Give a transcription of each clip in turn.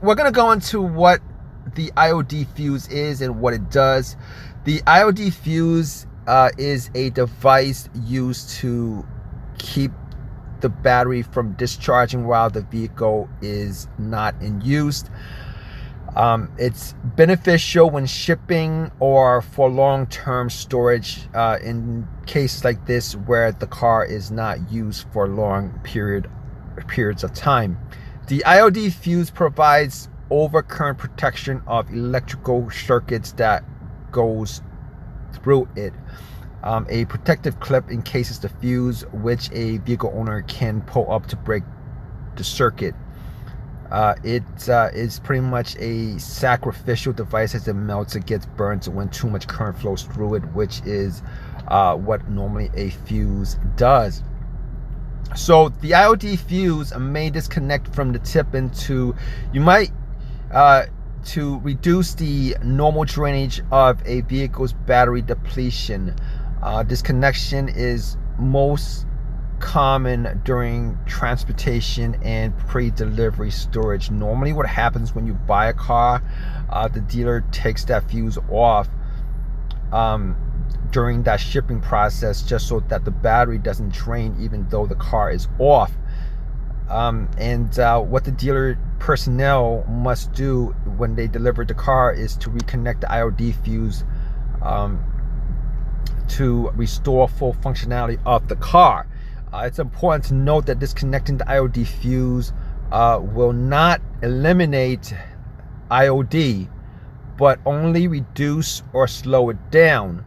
we're going to go into what the Iod Fuse is and what it does. The Iod Fuse is a device used to keep the battery from discharging while the vehicle is not in use. It's beneficial when shipping or for long-term storage in cases like this where the car is not used for long periods of time. The Iod Fuse provides overcurrent protection of electrical circuits that goes through it. A protective clip encases the fuse, which a vehicle owner can pull up to break the circuit. It is pretty much a sacrificial device as it melts, it gets burned when too much current flows through it, which is what normally a fuse does. So the Iod Fuse may disconnect from the tip into, you might to reduce the normal drainage of a vehicle's battery depletion. Disconnection is most common during transportation and pre-delivery storage. Normally what happens when you buy a car, the dealer takes that fuse off during that shipping process, just so that the battery doesn't drain even though the car is off. What the dealer personnel must do when they deliver the car is to reconnect the Iod Fuse to restore full functionality of the car. It's important to note that disconnecting the Iod Fuse will not eliminate Iod, but only reduce or slow it down.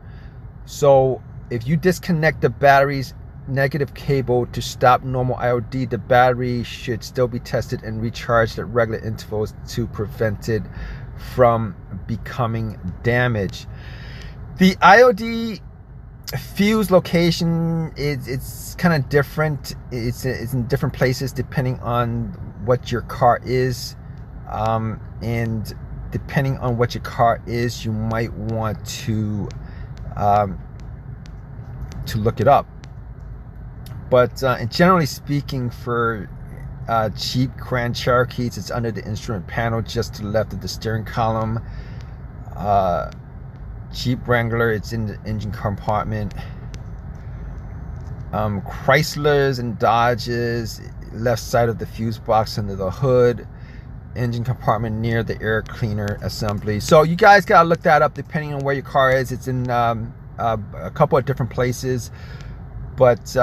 So if you disconnect the battery's negative cable to stop normal Iod, the battery should still be tested and recharged at regular intervals to prevent it from becoming damaged. The Iod Fuse location it's kind of different. It's in different places depending on what your car is, and depending on what your car is, you might want to look it up. But generally speaking, for Jeep Grand Cherokees, it's under the instrument panel just to the left of the steering column. Jeep Wrangler, it's in the engine compartment. Chryslers and Dodges, left side of the fuse box under the hood. Engine compartment near the air cleaner assembly. So you guys gotta look that up depending on where your car is. It's in a couple of different places. But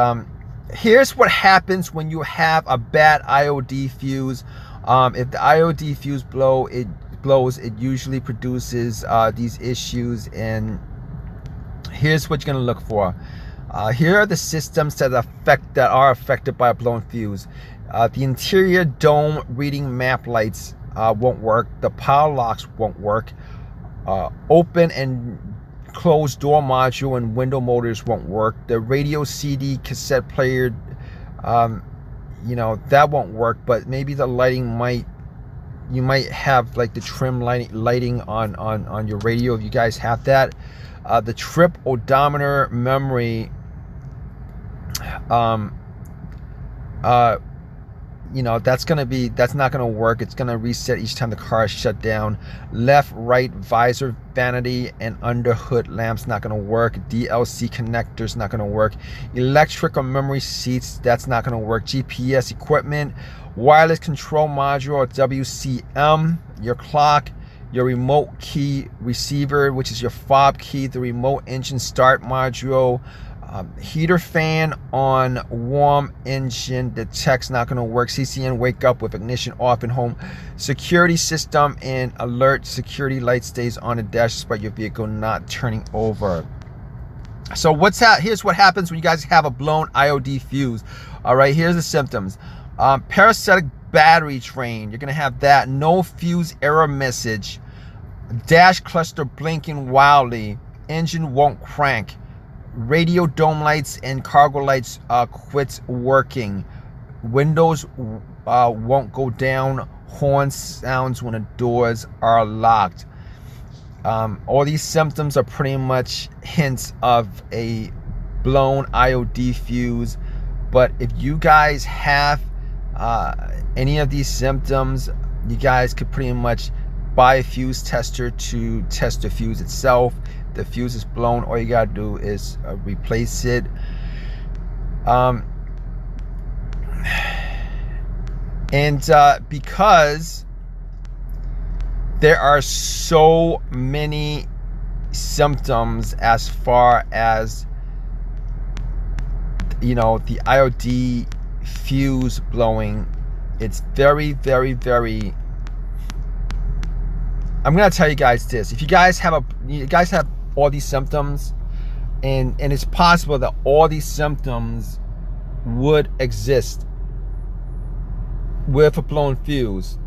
here's what happens when you have a bad Iod fuse. If the Iod fuse blows, it usually produces these issues, and here's what you're going to look for. Here are the systems that are affected by a blown fuse. The interior dome reading map lights won't work. The power locks won't work. Open and closed door module and window motors won't work. The radio CD cassette player, that won't work. But maybe the lighting you might have like the trim lighting on your radio if you guys have that. The trip odometer memory, that's not gonna work. It's gonna reset each time the car is shut down. Left, right visor vanity and under hood lamps not gonna work. DLC connectors not gonna work. Electrical memory seats, that's not gonna work. GPS equipment, wireless control module or WCM, your clock, your remote key receiver, which is your fob key, the remote engine start module, heater fan on warm engine detects not going to work. CCN wake up with ignition off in home. Security system and alert security light stays on the dash despite your vehicle not turning over. So here's what happens when you guys have a blown Iod fuse. All right, here's the symptoms. Parasitic battery drain, you're going to have that. No fuse error message. Dash cluster blinking wildly. Engine won't crank. Radio dome lights and cargo lights quits working. Windows won't go down. Horn sounds when the doors are locked. All these symptoms are pretty much hints of a blown Iod fuse. But if you guys have any of these symptoms, You guys could pretty much buy a fuse tester to test the fuse itself. If the fuse is blown, all you gotta do is replace it. Because there are so many symptoms as far as, you know, the IOD fuse blowing, it's very, very, very, I'm gonna tell you guys this. If you guys have all these symptoms, and it's possible that all these symptoms would exist with a blown fuse,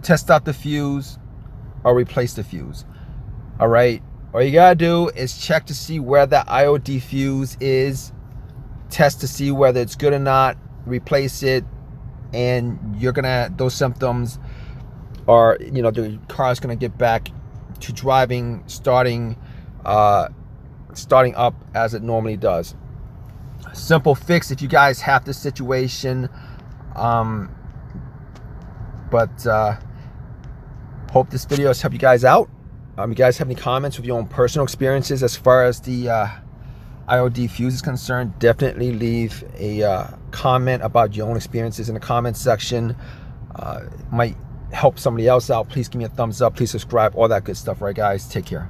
test out the fuse or replace the fuse. All right, all you gotta do is check to see where that IOD fuse is, test to see whether it's good or not, replace it, and you're gonna, those symptoms are, you know, the car's gonna get back to driving, starting up as it normally does. Simple fix if you guys have this situation. Hope this video has helped you guys out. You guys have any comments with your own personal experiences as far as the IOD fuse is concerned, definitely leave a comment about your own experiences in the comment section. Might help somebody else out. Please give me a thumbs up, please subscribe, all that good stuff. Right guys, take care.